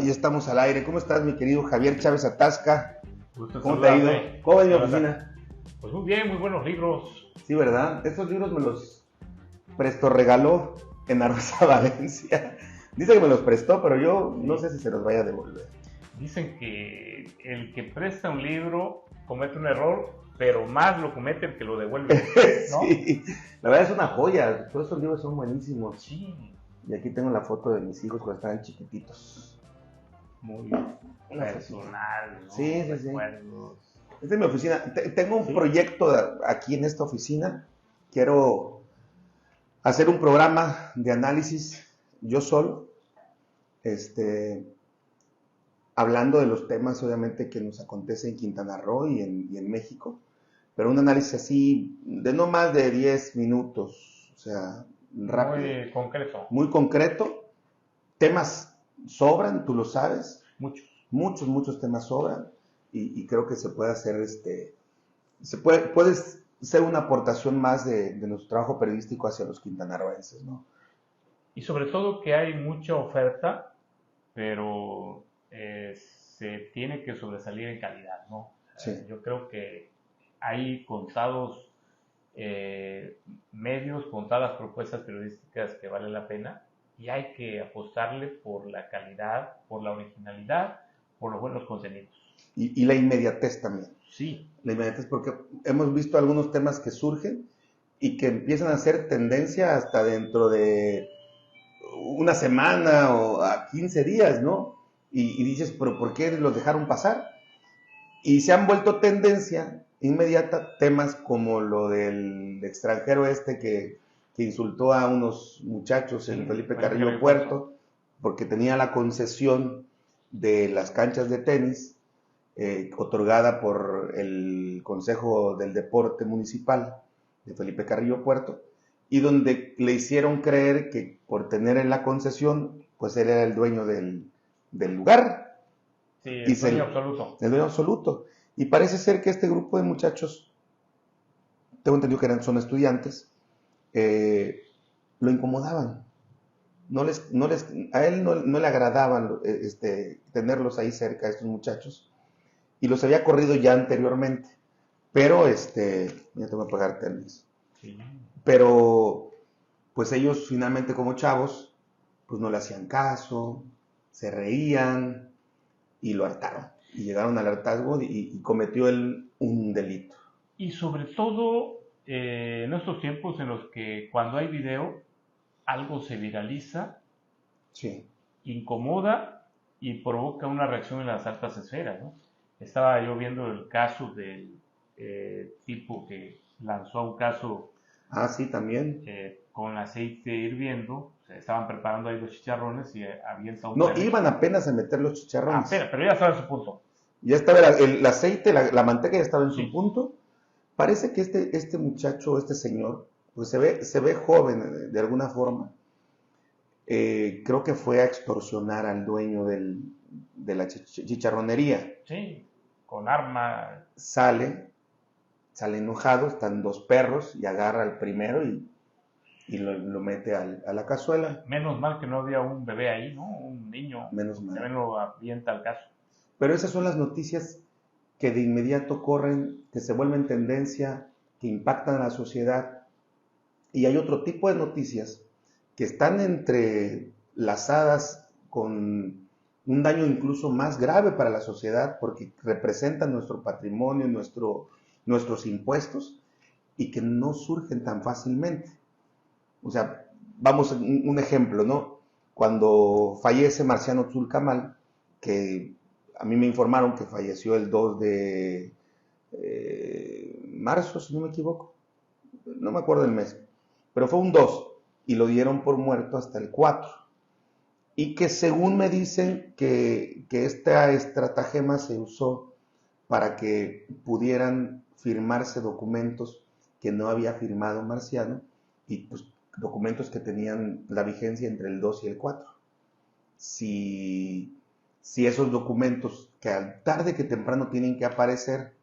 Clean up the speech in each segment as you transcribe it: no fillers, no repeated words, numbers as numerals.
Ya estamos al aire. ¿Cómo estás, mi querido Javier Chávez Atasca? Gusto ¿Cómo te ha ido? saludarte. ¿Cómo va en mi oficina? Pues muy bien, muy buenos libros. Sí, ¿verdad? Estos libros me los regaló en Rosa Valencia. Dice que me los prestó, pero yo no sé si se los vaya a devolver. Dicen que el que presta un libro comete un error, pero más lo comete el que lo devuelve, ¿no? Sí, la verdad es una joya. Todos estos libros son buenísimos. Sí. Y aquí tengo la foto de mis hijos cuando estaban chiquititos. Muy Una personal, ¿no? Sí. Recuerdos. Esta es mi oficina. Tengo un Sí. proyecto aquí en esta oficina. Quiero hacer un programa de análisis yo solo, hablando de los temas obviamente que nos acontece en Quintana Roo y en México, pero un análisis así de no más de 10 minutos, o sea, rápido. Muy concreto. Muy concreto. Temas sobran, tú lo sabes. Muchos temas sobran y creo que se puede hacer, puede ser una aportación más de nuestro trabajo periodístico hacia los quintanarroenses, ¿no? Y sobre todo que hay mucha oferta, pero se tiene que sobresalir en calidad, ¿no? Sí. Yo creo que hay contados medios, contadas propuestas periodísticas que valen la pena y hay que apostarle por la calidad, por la originalidad, por los buenos contenidos. Y la inmediatez también. Sí. La inmediatez, porque hemos visto algunos temas que surgen y que empiezan a ser tendencia hasta dentro de una semana o a 15 días, ¿no? Y dices, pero ¿por qué los dejaron pasar? Y se han vuelto tendencia inmediata temas como lo del extranjero que insultó a unos muchachos en Felipe Carrillo Puerto, porque tenía la concesión de las canchas de tenis otorgada por el Consejo del Deporte Municipal de Felipe Carrillo Puerto, y donde le hicieron creer que por tener en la concesión, pues él era el dueño del lugar. Sí, el dueño absoluto. El dueño absoluto. Y parece ser que este grupo de muchachos, tengo entendido que son estudiantes, lo incomodaban. A él no le agradaban tenerlos ahí cerca, estos muchachos, y los había corrido ya anteriormente. Pero, ya tengo que pagar tenis. Sí. Pero, pues ellos finalmente como chavos, pues no le hacían caso, se reían y lo hartaron. Y llegaron al hartazgo y cometió él un delito. Y sobre todo en estos tiempos en los que cuando hay video, algo se viraliza, sí, incomoda y provoca una reacción en las altas esferas, ¿no? Estaba yo viendo el caso del tipo que lanzó un caso sí, también. con aceite hirviendo, o sea, estaban preparando ahí los chicharrones y avienta un No, Pemex. iban apenas a meter los chicharrones. Pero ya estaba en su punto. Ya estaba el aceite, la manteca ya estaba en su punto. Parece que este muchacho, este señor, pues se ve joven de alguna forma. Creo que fue a extorsionar al dueño de la chicharronería. Sí, con arma. Sale enojado, están dos perros y agarra al primero y lo mete a la cazuela. Menos mal que no había un bebé ahí, ¿no? Un niño. Menos mal. También lo avienta al caso. Pero esas son las noticias que de inmediato corren, que se vuelven tendencia, que impactan a la sociedad. Y hay otro tipo de noticias que están entrelazadas con un daño incluso más grave para la sociedad porque representan nuestro patrimonio, nuestros impuestos y que no surgen tan fácilmente. O sea, vamos a un ejemplo, ¿no? Cuando fallece Marciano Zulcamal, que a mí me informaron que falleció el 2 de marzo, si no me equivoco, no me acuerdo el mes, pero fue un 2 y lo dieron por muerto hasta el 4. Y que según me dicen que esta estratagema se usó para que pudieran firmarse documentos que no había firmado Marciano y pues documentos que tenían la vigencia entre el 2 y el 4. Si esos documentos que tarde que temprano tienen que aparecer,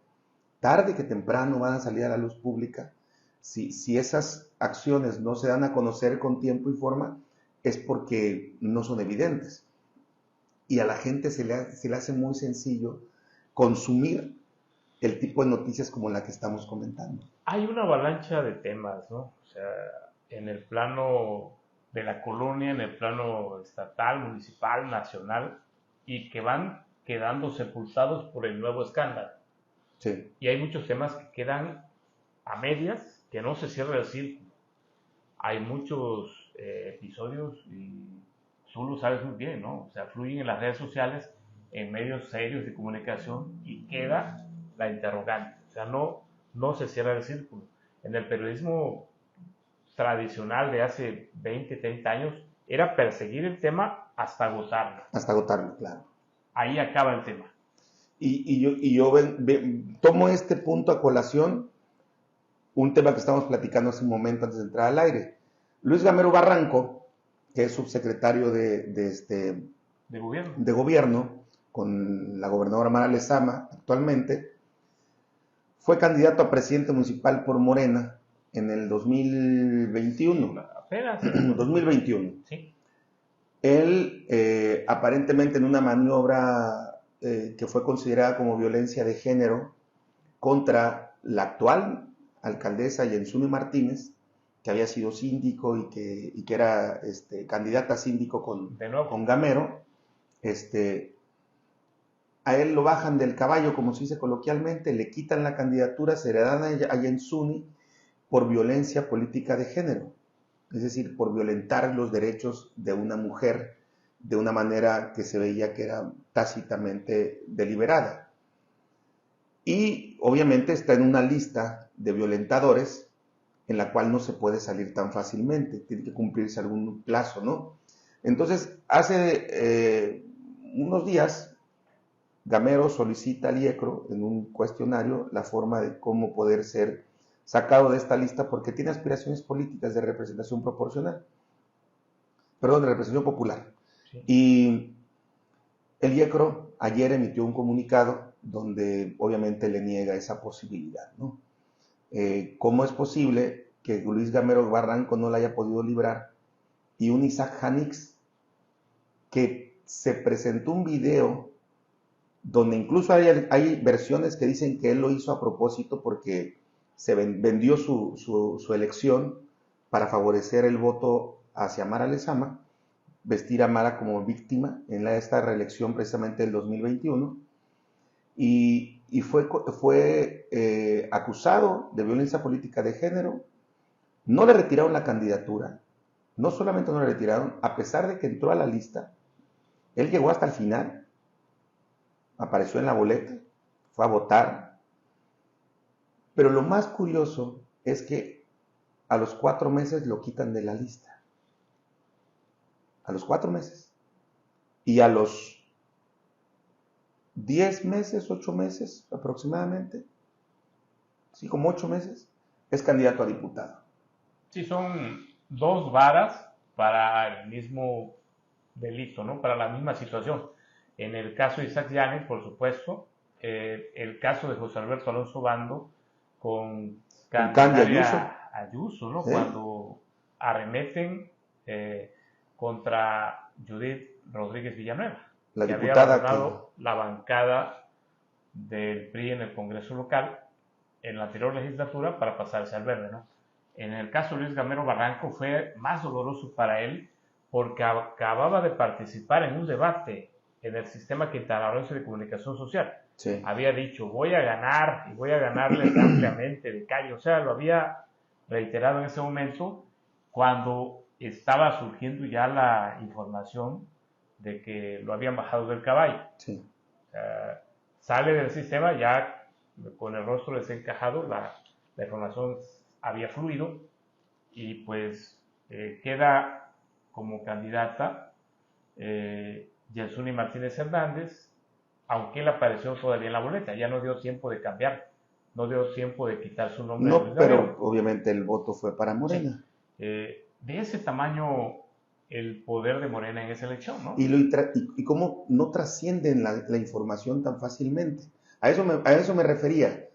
tarde que temprano van a salir a la luz pública, si esas acciones no se dan a conocer con tiempo y forma, es porque no son evidentes. y a la gente se le hace muy sencillo consumir el tipo de noticias como la que estamos comentando. Hay una avalancha de temas, ¿no? O sea, en el plano de la colonia, en el plano estatal, municipal, nacional, y que van quedando sepultados por el nuevo escándalo. Sí. Y hay muchos temas que quedan a medias, que no se cierra el círculo. Hay muchos episodios, y tú lo sabes muy bien, ¿no? O sea, fluyen en las redes sociales, en medios serios de comunicación, y queda la interrogante. O sea, no se cierra el círculo. En el periodismo tradicional de hace 20, 30 años, era perseguir el tema hasta agotarlo. Hasta agotarlo, claro. Ahí acaba el tema. Y yo tomo este punto a colación, un tema que estamos platicando hace un momento antes de entrar al aire. Luis Gamero Barranco, que es subsecretario de gobierno con la gobernadora Mara Lezama actualmente, fue candidato a presidente municipal por Morena en el 2021. Apenas. 2021. Sí. Él, aparentemente en una maniobra que fue considerada como violencia de género contra la actual alcaldesa Yensuni Martínez, que había sido síndico y que era candidata a síndico con Gamero, a él lo bajan del caballo, como se dice coloquialmente, le quitan la candidatura, se le dan a Yensuni por violencia política de género, es decir, por violentar los derechos de una mujer de una manera que se veía que era tácitamente deliberada. Y obviamente está en una lista de violentadores en la cual no se puede salir tan fácilmente, tiene que cumplirse algún plazo, ¿no? Entonces, hace unos días, Gamero solicita al IECRO en un cuestionario la forma de cómo poder ser sacado de esta lista porque tiene aspiraciones políticas de representación proporcional, perdón, de representación popular. Sí. Y el IECRO ayer emitió un comunicado donde obviamente le niega esa posibilidad, ¿no? ¿Cómo es posible que Luis Gamero Barranco no la haya podido librar? Y un Isaac Janix, que se presentó un video donde incluso hay versiones que dicen que él lo hizo a propósito porque se vendió su elección para favorecer el voto hacia Mara Lezama, vestir a Mara como víctima en esta reelección precisamente del 2021, y fue acusado de violencia política de género. No le retiraron la candidatura, no solamente no le retiraron, a pesar de que entró a la lista, él llegó hasta el final, apareció en la boleta, fue a votar. Pero lo más curioso es que a los 4 meses lo quitan de la lista. A los 4 meses. Y a los 10 meses, 8 meses aproximadamente, sí, como 8 meses, es candidato a diputado. Sí, son 2 varas para el mismo delito, ¿no? Para la misma situación. En el caso de Isaac Yáñez, por supuesto, el caso de José Alberto Alonso Bando con Candy Ayuso, ¿no? ¿Sí? Cuando arremeten contra Judith Rodríguez Villanueva, la que diputada había abandonado la bancada del PRI en el Congreso local en la anterior legislatura para pasarse al verde, ¿no? En el caso de Luis Gamero Barranco fue más doloroso para él porque acababa de participar en un debate en el sistema quintanarroense de comunicación social. Sí. Había dicho, voy a ganar, y voy a ganarles ampliamente de calle. O sea, lo había reiterado en ese momento cuando estaba surgiendo ya la información de que lo habían bajado del caballo. Sí. Sale del sistema ya con el rostro desencajado, la información había fluido y pues queda como candidata Yensuni Martínez Hernández, aunque él apareció todavía en la boleta, ya no dio tiempo de cambiar, no dio tiempo de quitar su nombre. No, pero obviamente el voto fue para Morena. Sí. De ese tamaño el poder de Morena en esa elección, ¿no? Y cómo no trascienden la información tan fácilmente. A eso me refería.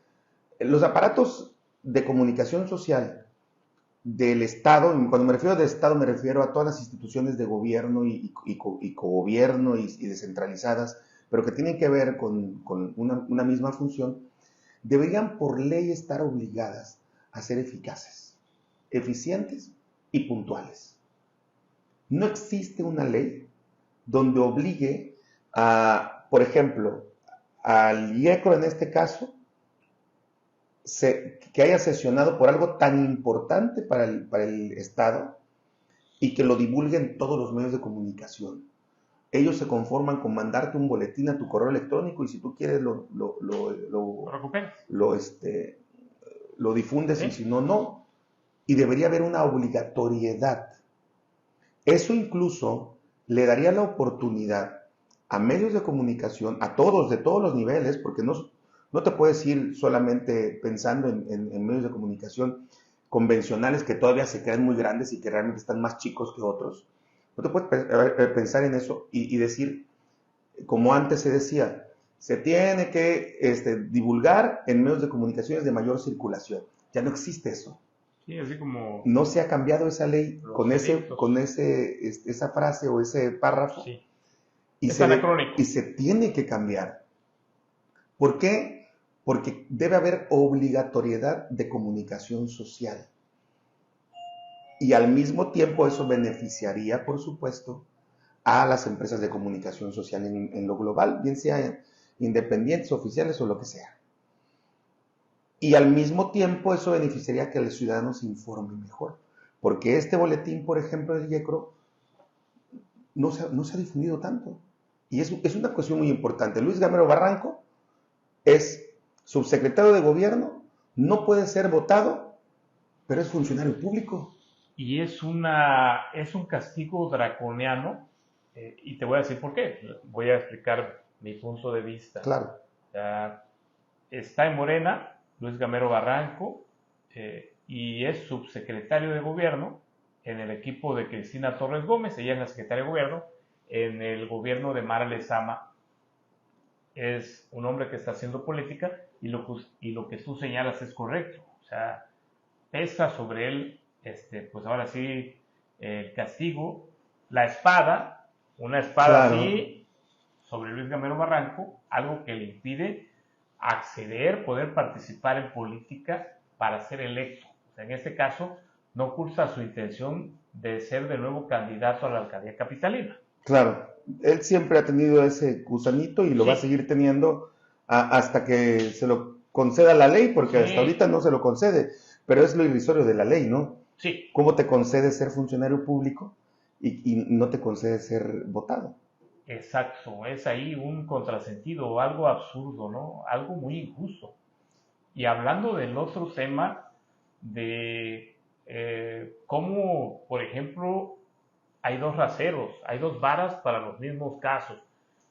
Los aparatos de comunicación social del Estado, y cuando me refiero de Estado me refiero a todas las instituciones de gobierno y cogobierno y descentralizadas, pero que tienen que ver con una misma función, deberían por ley estar obligadas a ser eficaces, eficientes y puntuales. No existe una ley donde obligue a, por ejemplo, al IECRO en este caso, que haya sesionado por algo tan importante para el Estado y que lo divulguen todos los medios de comunicación. Ellos se conforman con mandarte un boletín a tu correo electrónico y si tú quieres lo difundes, ¿sí? Y si no, no. Y debería haber una obligatoriedad. Eso incluso le daría la oportunidad a medios de comunicación, a todos, de todos los niveles, porque no te puedes ir solamente pensando en medios de comunicación convencionales que todavía se creen muy grandes y que realmente están más chicos que otros. No te puedes pensar en eso y decir, como antes se decía, se tiene que divulgar en medios de comunicaciones de mayor circulación. Ya no existe eso. Sí, así como... No se ha cambiado esa ley con esa frase o ese párrafo. Sí. Y se tiene que cambiar. ¿Por qué? Porque debe haber obligatoriedad de comunicación social. Y al mismo tiempo eso beneficiaría, por supuesto, a las empresas de comunicación social en lo global, bien sea independientes, oficiales o lo que sea. Y al mismo tiempo eso beneficiaría a que el ciudadano se informe mejor. Porque este boletín, por ejemplo, del IECRO, no se ha difundido tanto. Y es una cuestión muy importante. Luis Gamero Barranco es subsecretario de gobierno, no puede ser votado, pero es funcionario público. Y es un castigo draconiano, y te voy a decir por qué. Voy a explicar mi punto de vista. Claro. Está en Morena Luis Gamero Barranco, y es subsecretario de gobierno en el equipo de Cristina Torres Gómez, ella es la secretaria de gobierno, en el gobierno de Mara Lezama. Es un hombre que está haciendo política y lo que tú señalas es correcto. O sea, pesa sobre él, pues ahora sí, el castigo, la espada, una espada claro. así sobre Luis Gamero Barranco, algo que le impide acceder, poder participar en política para ser electo. O sea, en este caso, no cursa su intención de ser de nuevo candidato a la alcaldía capitalina. Claro, él siempre ha tenido ese gusanito y lo va a seguir teniendo hasta que se lo conceda la ley, porque hasta ahorita no se lo concede, pero es lo irrisorio de la ley, ¿no? Sí. ¿Cómo te concede ser funcionario público y no te concede ser votado? Exacto, es ahí un contrasentido, algo absurdo, ¿no? Algo muy injusto. Y hablando del otro tema de cómo, por ejemplo, hay dos raseros, hay dos varas para los mismos casos.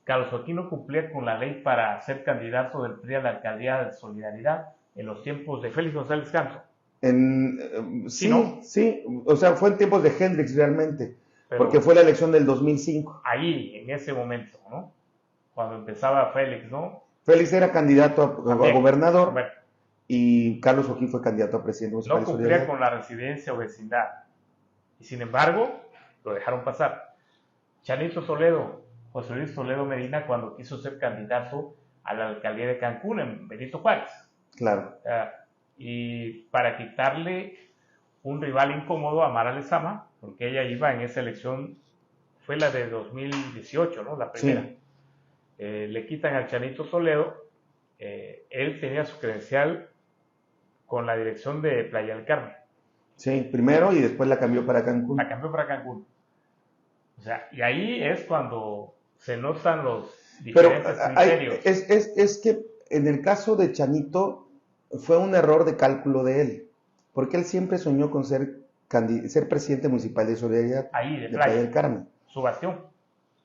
Carlos Joaquín no cumplía con la ley para ser candidato del PRI a la alcaldía de Solidaridad en los tiempos de Félix González Canto. Sí, o sea, fue en tiempos de Hendrix realmente, porque fue la elección del 2005. Ahí, en ese momento, ¿no? Cuando empezaba Félix, ¿no? Félix era candidato a gobernador y Carlos Joaquín fue candidato a presidente municipal. No cumplía con la residencia o vecindad. Y sin embargo, lo dejaron pasar. Chanito Toledo, José Luis Toledo Medina, cuando quiso ser candidato a la alcaldía de Cancún en Benito Juárez. Claro. Y para quitarle un rival incómodo a Mara Lezama, porque ella iba en esa elección, fue la de 2018, ¿no? La primera. Sí. Le quitan al Chanito Toledo, él tenía su credencial con la dirección de Playa del Carmen. Sí, primero y después la cambió para Cancún. La cambió para Cancún. O sea, y ahí es cuando se notan los diferentes criterios. Es que en el caso de Chanito fue un error de cálculo de él, porque él siempre soñó con ser presidente municipal de Solidaridad ahí, de Playa del Carmen. Su bastión.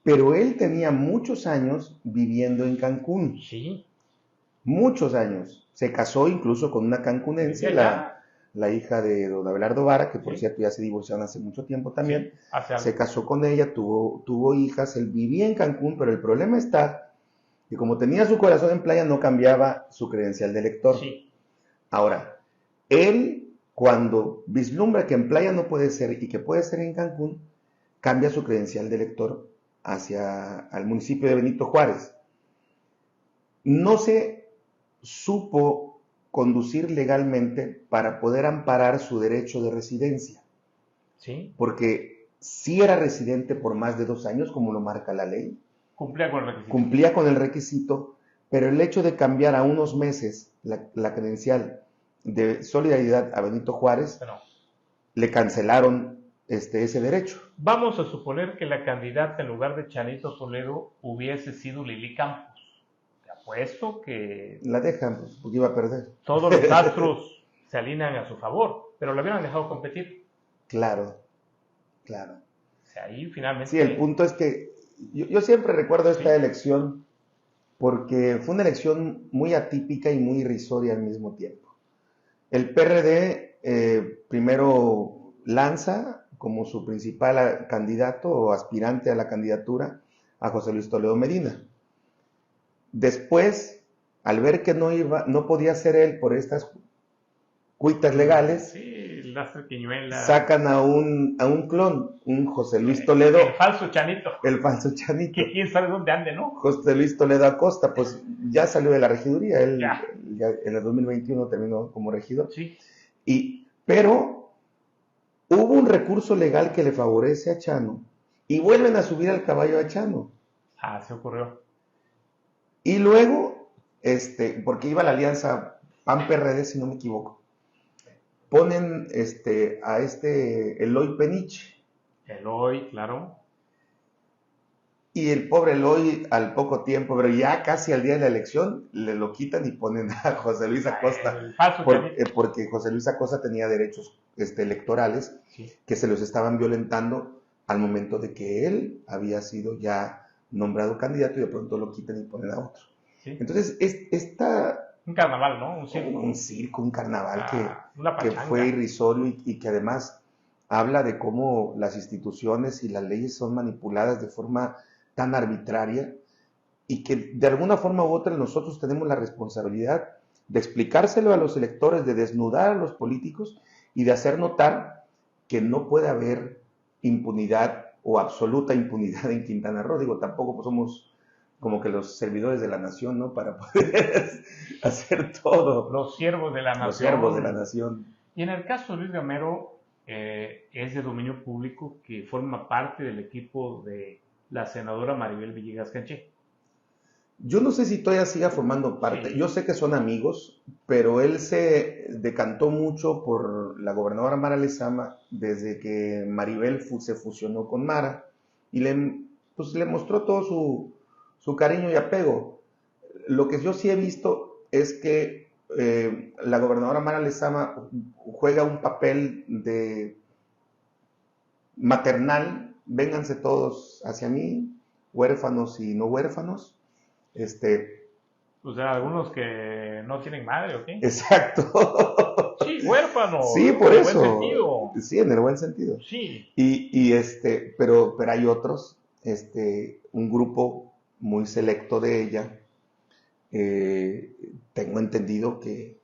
Pero él tenía muchos años viviendo en Cancún. Sí. Muchos años. Se casó incluso con una cancunense, la hija de don Abelardo Vara, que por cierto ya se divorciaron hace mucho tiempo también. Sí, se casó con ella, tuvo hijas, él vivía en Cancún, pero el problema está que como tenía su corazón en Playa, no cambiaba su credencial de elector. Sí. Ahora, él cuando vislumbra que en Playa no puede ser y que puede ser en Cancún, cambia su credencial de elector hacia el municipio de Benito Juárez. No se supo conducir legalmente para poder amparar su derecho de residencia. Sí. Porque sí era residente por más de 2 años, como lo marca la ley. Cumplía con el requisito. Cumplía con el requisito, pero el hecho de cambiar a unos meses la credencial de Solidaridad a Benito Juárez, Pero, le cancelaron ese derecho. vamos a suponer que la candidata en lugar de Chanito Toledo hubiese sido Lili Campos. Te apuesto que La dejan, pues, porque iba a perder. todos los astros se alinean a su favor, pero la hubieran dejado competir. Claro, claro. O sea, ahí finalmente... Sí, el punto es que yo siempre recuerdo esta elección porque fue una elección muy atípica y muy irrisoria al mismo tiempo. El PRD primero lanza como su principal candidato o aspirante a la candidatura a José Luis Toledo Medina. Después, al ver que no podía ser él por estas cuitas legales, sí, las triquiñuelas, sacan a un clon, un José Luis Toledo. El falso Chanito. El falso Chanito. Que quién sabe dónde ande, ¿no? José Luis Toledo Acosta, pues ya salió de la regiduría, él ya en el 2021 terminó como regidor. Sí. Pero hubo un recurso legal que le favorece a Chano y vuelven a subir al caballo a Chano. Ah, se ocurrió. Y luego, porque iba la alianza PAN-PRD, si no me equivoco, ponen a Eloy Peniche. Eloy, claro. Y el pobre Eloy al poco tiempo, pero ya casi al día de la elección, le lo quitan y ponen a José Luis Acosta. Porque José Luis Acosta tenía derechos electorales que se los estaban violentando al momento de que él había sido ya nombrado candidato y de pronto lo quitan y ponen a otro. Sí. Entonces, un carnaval, ¿no? Un circo, un carnaval que fue irrisorio y que además habla de cómo las instituciones y las leyes son manipuladas de forma tan arbitraria y que de alguna forma u otra nosotros tenemos la responsabilidad de explicárselo a los electores, de desnudar a los políticos y de hacer notar que no puede haber impunidad o absoluta impunidad en Quintana Roo. Digo, tampoco pues, somos como que los servidores de la nación, ¿no? Para poder hacer todo. Los siervos de la nación. Los siervos de la nación. Y en el caso de Luis Gamero, es de dominio público que forma parte del equipo de la senadora Maribel Villegas Canché. Yo no sé si todavía siga formando parte. Sí. Yo sé que son amigos, pero él se decantó mucho por la gobernadora Mara Lezama desde que Maribel se fusionó con Mara y le mostró todo su cariño y apego. Lo que yo sí he visto es que la gobernadora Mara Lezama juega un papel de maternal, vénganse todos hacia mí, huérfanos y no huérfanos. O sea, algunos que no tienen madre, ¿o qué? Exacto. Sí, huérfanos. Sí, por en eso. En el buen sentido. Sí, en el buen sentido. Sí. Pero hay otros, un grupo muy selecto de ella. Tengo entendido que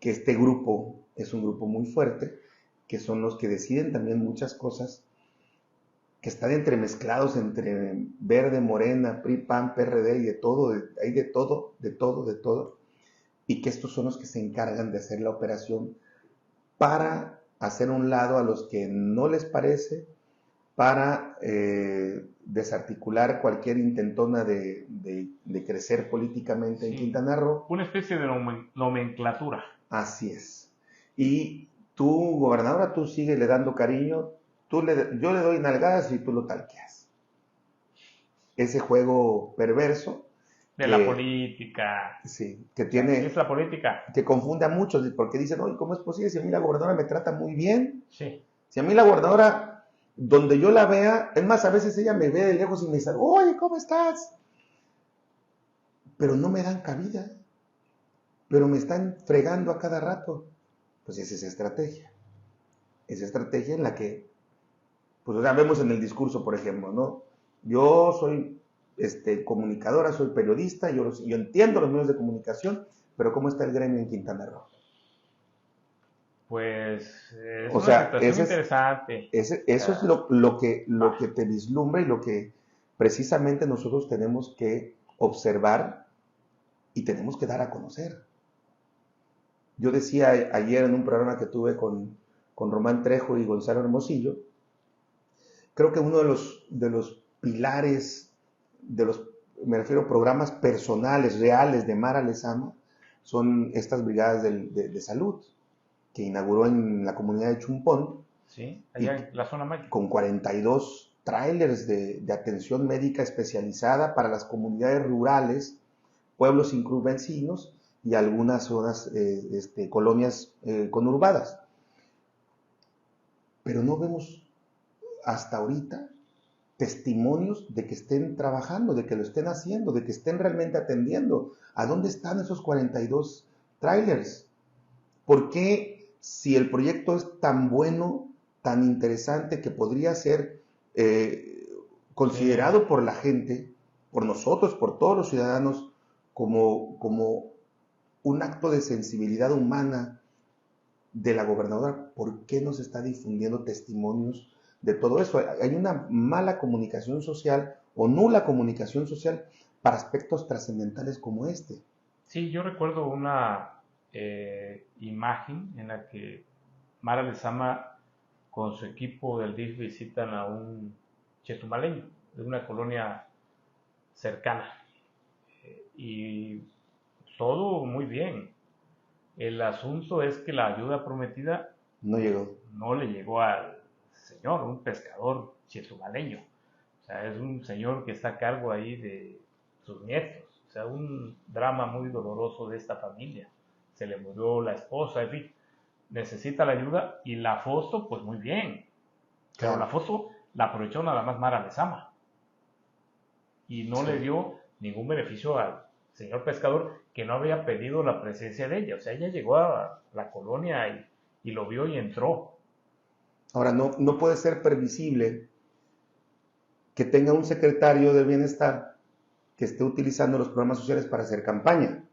este grupo es un grupo muy fuerte, que son los que deciden también muchas cosas, que están entremezclados entre Verde, Morena, PRI, PAN, PRD y de todo, hay de todo, y que estos son los que se encargan de hacer la operación para hacer a un lado a los que no les parece, para desarticular cualquier intentona de crecer políticamente en Quintana Roo. Una especie de nomenclatura. Así es. Y tú, gobernadora, tú síguele dando cariño, yo le doy nalgadas y tú lo talqueas. Ese juego perverso. De la política. Sí, que tiene... Es la política. Que confunde a muchos, porque dicen, oye, ¿cómo es posible? Si a mí la gobernadora me trata muy bien. Sí. Si a mí la gobernadora, donde yo la vea, es más, a veces ella me ve de lejos y me dice, oye, ¿cómo estás? Pero no me dan cabida. Pero me están fregando a cada rato. Pues esa es estrategia. Esa estrategia en la que, pues ya vemos en el discurso, por ejemplo, ¿no? Yo soy comunicadora, soy periodista, yo entiendo los medios de comunicación, pero ¿cómo está el gremio en Quintana Roo? Pues es O una sea, situación interesante. eso es lo que te vislumbra y lo que precisamente nosotros tenemos que observar y tenemos que dar a conocer. Yo decía ayer en un programa que tuve con Román Trejo y Gonzalo Hermosillo, creo que uno de los pilares, me refiero a programas personales, reales de Mara Lezama, son estas brigadas de salud que inauguró en la comunidad de Chumpón. Sí, allá en la zona Maya. Con 42 trailers de atención médica especializada para las comunidades rurales, pueblos incurvencinos y algunas zonas, colonias conurbadas. Pero no vemos hasta ahorita testimonios de que estén trabajando, de que lo estén haciendo, de que estén realmente atendiendo. ¿A dónde están esos 42 trailers? ¿Por qué, si el proyecto es tan bueno, tan interesante, que podría ser considerado por la gente, por nosotros, por todos los ciudadanos, como un acto de sensibilidad humana de la gobernadora, ¿por qué no se está difundiendo testimonios de todo eso? Hay una mala comunicación social o nula comunicación social para aspectos trascendentales como este. Sí, yo recuerdo una imagen en la que Mara Lezama con su equipo del DIF visitan a un chetumaleño de una colonia cercana. Y todo muy bien. El asunto es que la ayuda prometida No llegó. no le llegó al señor, un pescador chetumaleño. O sea, es un señor que está a cargo ahí de sus nietos. O sea, un drama muy doloroso de esta familia. Se le murió la esposa, en fin. Necesita la ayuda y la foto, pues muy bien. Pero Claro. la foto la aprovechó nada más Mara Lezama. Y no le dio ningún beneficio al señor pescador que no había pedido la presencia de ella. O sea, ella llegó a la colonia y lo vio y entró. Ahora, no puede ser previsible que tenga un secretario del bienestar que esté utilizando los programas sociales para hacer campaña.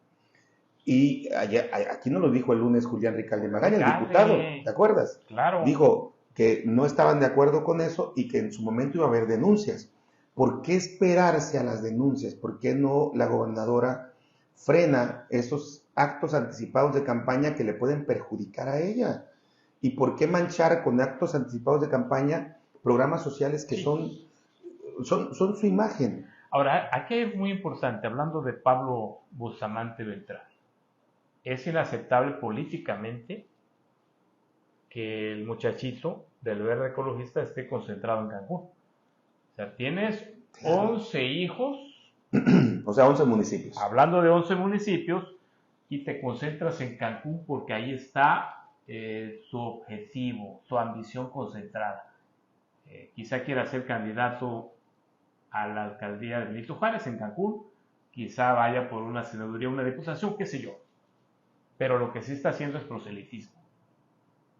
Y aquí nos lo dijo el lunes Julián Ricalde Magaña, el diputado, ¿te acuerdas? Claro. Dijo que no estaban de acuerdo con eso y que en su momento iba a haber denuncias. ¿Por qué esperarse a las denuncias? ¿Por qué no la gobernadora frena esos actos anticipados de campaña que le pueden perjudicar a ella? ¿Y por qué manchar con actos anticipados de campaña programas sociales que son su imagen? Ahora, aquí es muy importante, hablando de Pablo Bustamante Beltrán, es inaceptable políticamente que el muchachito del verde ecologista esté concentrado en Cancún. O sea, tienes 11 hijos. O sea, 11 municipios. Hablando de 11 municipios y te concentras en Cancún porque ahí está su objetivo, su ambición concentrada. Quizá quiera ser candidato a la alcaldía de Benito Juárez en Cancún, quizá vaya por una senaduría, una diputación, qué sé yo. Pero lo que sí está haciendo es proselitismo,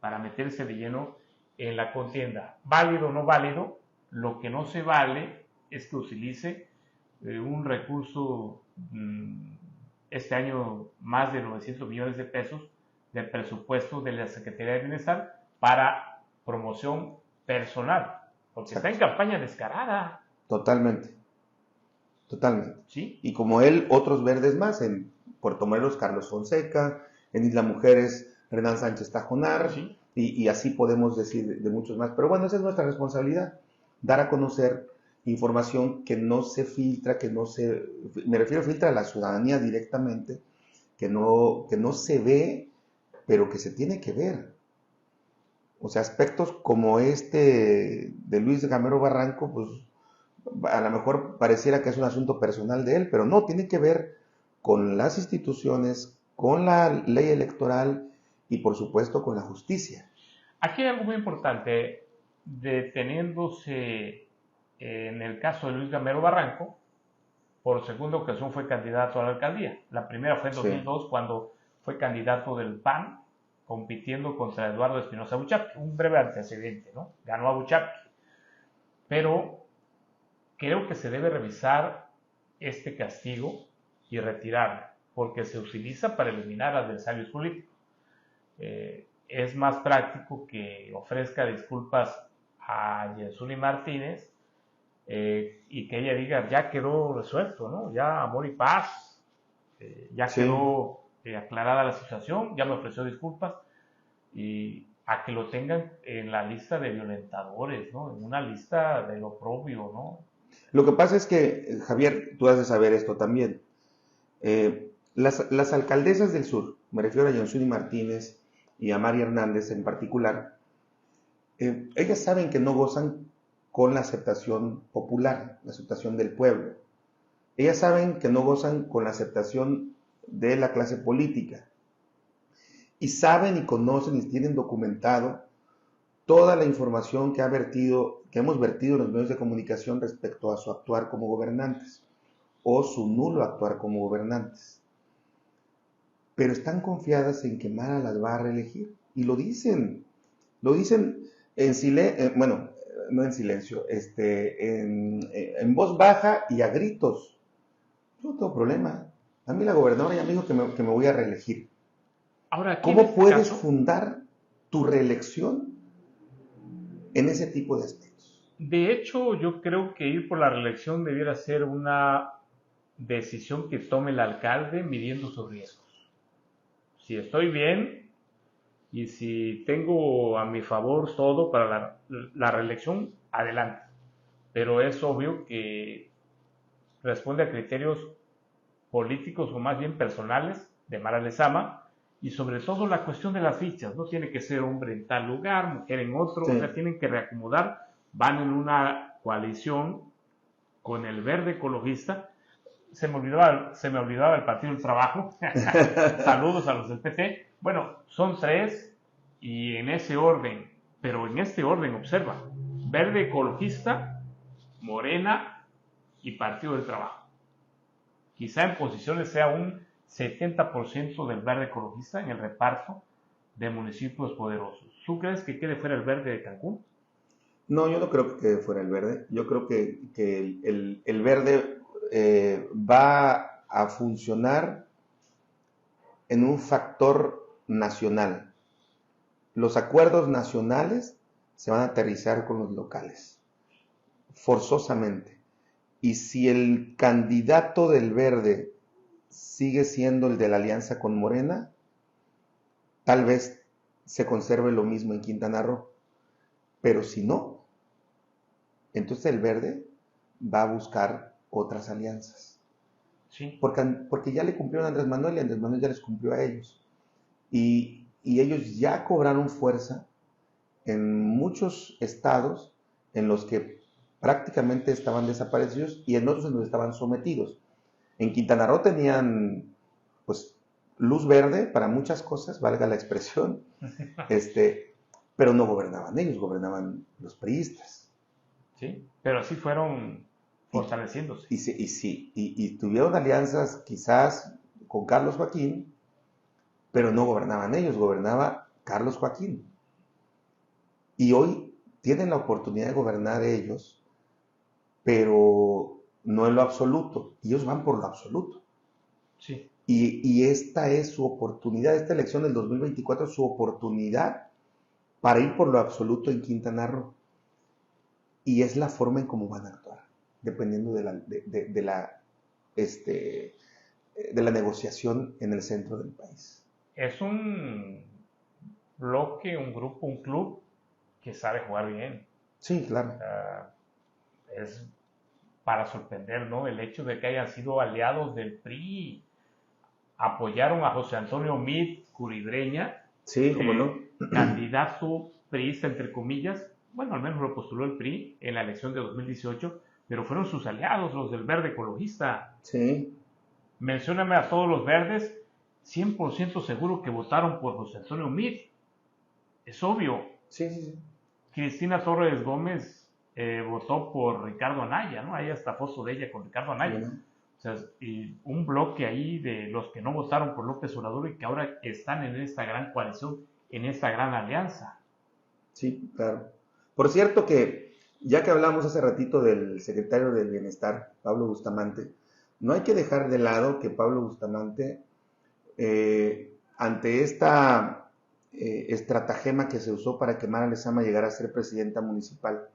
para meterse de lleno en la contienda. Válido o no válido, lo que no se vale es que utilice un recurso, este año más de 900 millones de pesos del presupuesto de la Secretaría de Bienestar para promoción personal, porque está en campaña descarada. Totalmente. ¿Sí? Y como él, otros verdes más, en Puerto Morelos, Carlos Fonseca, en Isla Mujeres, Renan Sánchez Tajonar, ¿Sí? y así podemos decir de muchos más. Pero bueno, esa es nuestra responsabilidad, dar a conocer información que no se filtra, me refiero a filtra a la ciudadanía directamente, que no se ve, pero que se tiene que ver. O sea, aspectos como este de Luis Gamero Barranco, pues a lo mejor pareciera que es un asunto personal de él, pero no, tiene que ver con las instituciones, con la ley electoral y por supuesto con la justicia. Aquí hay algo muy importante, deteniéndose en el caso de Luis Gamero Barranco, por segunda ocasión fue candidato a la alcaldía. La primera fue en 2002, cuando fue candidato del PAN, compitiendo contra Eduardo Espinosa Buchapque, un breve antecedente, ¿no? Ganó a Buchapque. Pero creo que se debe revisar este castigo y retirarlo, porque se utiliza para eliminar adversarios políticos. es más práctico que ofrezca disculpas a Yensuli Martínez y que ella diga, ya quedó resuelto, ¿no? Ya amor y paz, ya Sí. quedó aclarada la situación, ya me ofreció disculpas, y a que lo tengan en la lista de violentadores, ¿no? En una lista de lo propio, ¿no? Lo que pasa es que, Javier, tú has de saber esto también. Las alcaldesas del sur, me refiero a Yonsuni Martínez y a Mari Hernández en particular, ellas saben que no gozan con la aceptación popular, la aceptación del pueblo. Ellas saben que no gozan con la aceptación de la clase política. Y saben y conocen y tienen documentado toda la información que hemos vertido en los medios de comunicación respecto a su actuar como gobernantes o su nulo actuar como gobernantes. Pero están confiadas en que Mara las va a reelegir. Y lo dicen en silencio, bueno, no en silencio, en voz baja y a gritos. Yo no tengo problema. A mí la gobernadora ya me dijo que me voy a reelegir. Ahora, aquí en ¿Cómo este puedes caso, fundar tu reelección en ese tipo de aspectos? de hecho, yo creo que ir por la reelección debiera ser una decisión que tome el alcalde midiendo sus riesgos. Si estoy bien y si tengo a mi favor todo para la reelección, adelante. Pero es obvio que responde a criterios políticos o más bien personales de Mara Lezama, y sobre todo la cuestión de las fichas, no tiene que ser hombre en tal lugar, mujer en otro, o sea, Sí. tienen que reacomodar, van en una coalición con el Verde Ecologista, se me olvidaba el Partido del Trabajo, saludos a los del PT, bueno, son tres y en ese orden, pero en este orden, observa, Verde Ecologista, Morena y Partido del Trabajo. Quizá en posiciones sea un 70% del verde ecologista en el reparto de municipios poderosos. ¿Tú crees que quede fuera el verde de Cancún? No, yo no creo que quede fuera el verde. Yo creo que el verde va a funcionar en un factor nacional. Los acuerdos nacionales se van a aterrizar con los locales, forzosamente. Y si el candidato del verde sigue siendo el de la alianza con Morena, tal vez se conserve lo mismo en Quintana Roo. Pero si no, entonces el verde va a buscar otras alianzas. Sí. Porque ya le cumplieron a Andrés Manuel y Andrés Manuel ya les cumplió a ellos. Y ellos ya cobraron fuerza en muchos estados en los que prácticamente estaban desaparecidos y en otros en los que estaban sometidos. En Quintana Roo tenían pues luz verde para muchas cosas, valga la expresión, pero no gobernaban ellos, gobernaban los priistas. Sí, pero así fueron Y, fortaleciéndose. y tuvieron alianzas quizás con Carlos Joaquín, pero no gobernaban ellos, gobernaba Carlos Joaquín. Y hoy tienen la oportunidad de gobernar ellos, pero no en lo absoluto. Ellos van por lo absoluto. Sí. Y esta es su oportunidad, esta elección del 2024 es su oportunidad para ir por lo absoluto en Quintana Roo. Y es la forma en cómo van a actuar, dependiendo de la negociación en el centro del país. Es un bloque, un grupo, un club que sabe jugar bien. Sí, claro. Es para sorprender, ¿no? El hecho de que hayan sido aliados del PRI, apoyaron a José Antonio Meade Curibreña, Sí, cómo no. candidato priista, entre comillas, bueno, al menos lo postuló el PRI en la elección de 2018, pero fueron sus aliados, los del Verde Ecologista. Sí. Mencióname a todos los verdes, 100% seguro que votaron por José Antonio Meade. Es obvio. Sí, sí, sí. Cristina Torres Gómez votó por Ricardo Anaya, ¿no? Hay hasta foto de ella con Ricardo Anaya. Bueno. O sea, y un bloque ahí de los que no votaron por López Obrador y que ahora están en esta gran coalición, en esta gran alianza. Sí, claro. Por cierto que, ya que hablamos hace ratito del secretario del Bienestar, Pablo Bustamante, no hay que dejar de lado que Pablo Bustamante, ante esta estratagema que se usó para que Mara Lezama llegara a ser presidenta municipal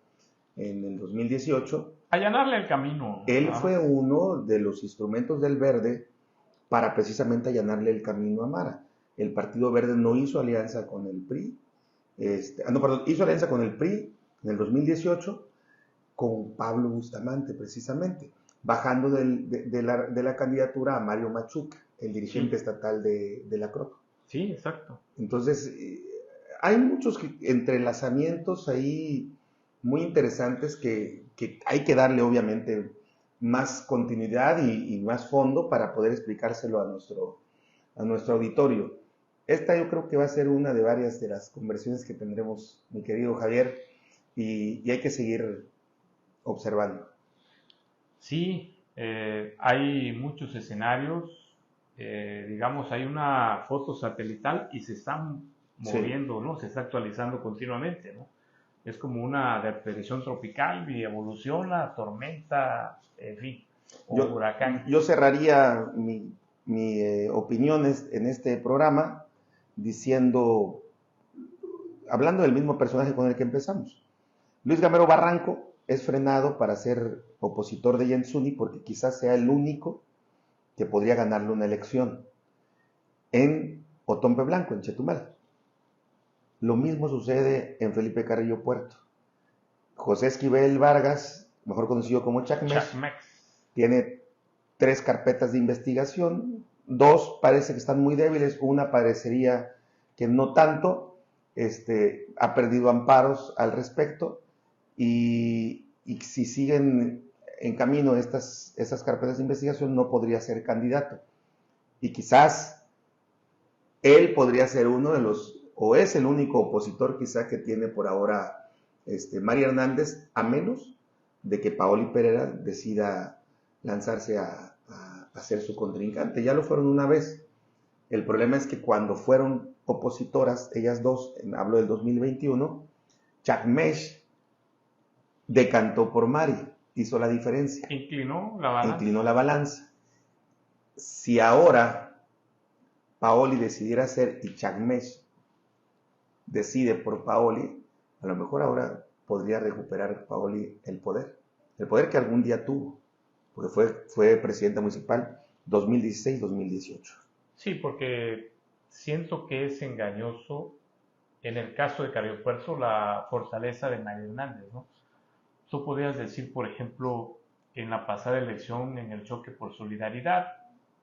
en el 2018. Allanarle el camino. Él fue uno de los instrumentos del Verde para precisamente allanarle el camino a Mara. El Partido Verde no hizo alianza con el PRI, hizo alianza con el PRI en el 2018 con Pablo Bustamante, precisamente, bajando de la candidatura a Mario Machuca, el dirigente estatal de la CROC. Sí, exacto. Entonces, hay muchos entrelazamientos ahí muy interesantes que hay que darle, obviamente, más continuidad y más fondo para poder explicárselo a nuestro auditorio. Esta yo creo que va a ser una de varias de las conversaciones que tendremos, mi querido Javier, y hay que seguir observando. Sí, hay muchos escenarios, digamos, hay una foto satelital y se están moviendo, ¿no? Se está actualizando continuamente, ¿no? Es como una depresión tropical y evoluciona, tormenta, en fin, huracán. Yo cerraría mi opinión en este programa diciendo, hablando del mismo personaje con el que empezamos. Luis Gamero Barranco es frenado para ser opositor de Yenzuni porque quizás sea el único que podría ganarle una elección en Otompe Blanco, en Chetumal. Lo mismo sucede en Felipe Carrillo Puerto. José Esquivel Vargas, mejor conocido como Chacmex, tiene 3 carpetas de investigación, 2 parece que están muy débiles, una parecería que no tanto, ha perdido amparos al respecto, y si siguen en camino esas carpetas de investigación no podría ser candidato. Y quizás él podría ser uno de los, o es el único opositor quizá que tiene por ahora Mari Hernández, a menos de que Paoli Pereira decida lanzarse a ser su contrincante. Ya lo fueron una vez. El problema es que cuando fueron opositoras, ellas dos, hablo del 2021, Chacmex decantó por Mari, hizo la diferencia. Inclinó la balanza. Si ahora Paoli decidiera hacer y Chacmex decide por Paoli, a lo mejor ahora podría recuperar Paoli el poder que algún día tuvo, porque fue presidenta municipal 2016-2018. Sí, porque siento que es engañoso, en el caso de Carrillo Puerto, la fortaleza de Mari Hernández, ¿no? Tú podrías decir, por ejemplo, en la pasada elección, en el choque por solidaridad,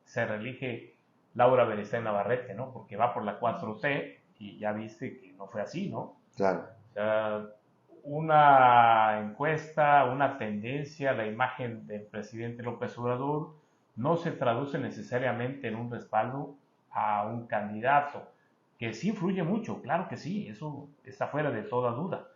se reelige Laura Beristain Navarrete, ¿no? Porque va por la 4T y ya viste que no fue así, ¿no? Claro. O sea, una encuesta, una tendencia, la imagen del presidente López Obrador no se traduce necesariamente en un respaldo a un candidato, que sí influye mucho, claro que sí, eso está fuera de toda duda,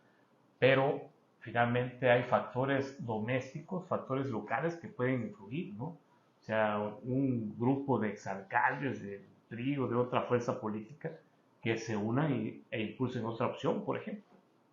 pero finalmente hay factores domésticos, factores locales que pueden influir, ¿no? O sea, un grupo de exalcaldes del PRI o de otra fuerza política que se unan e impulsen otra opción, por ejemplo.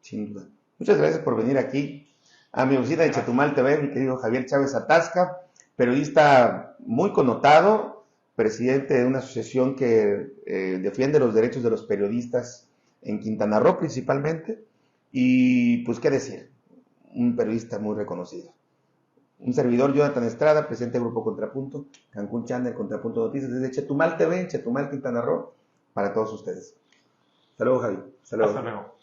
Sin duda. Muchas gracias por venir aquí a mi oficina de Chetumal TV, mi querido Javier Chávez Atasca, periodista muy connotado, presidente de una asociación que defiende los derechos de los periodistas en Quintana Roo principalmente, y pues qué decir, un periodista muy reconocido. Un servidor, Jonathan Estrada, presidente del Grupo Contrapunto, Cancún Channel, Contrapunto Noticias, desde Chetumal TV, Chetumal, Quintana Roo, para todos ustedes. Hasta luego, Javi. Hasta luego.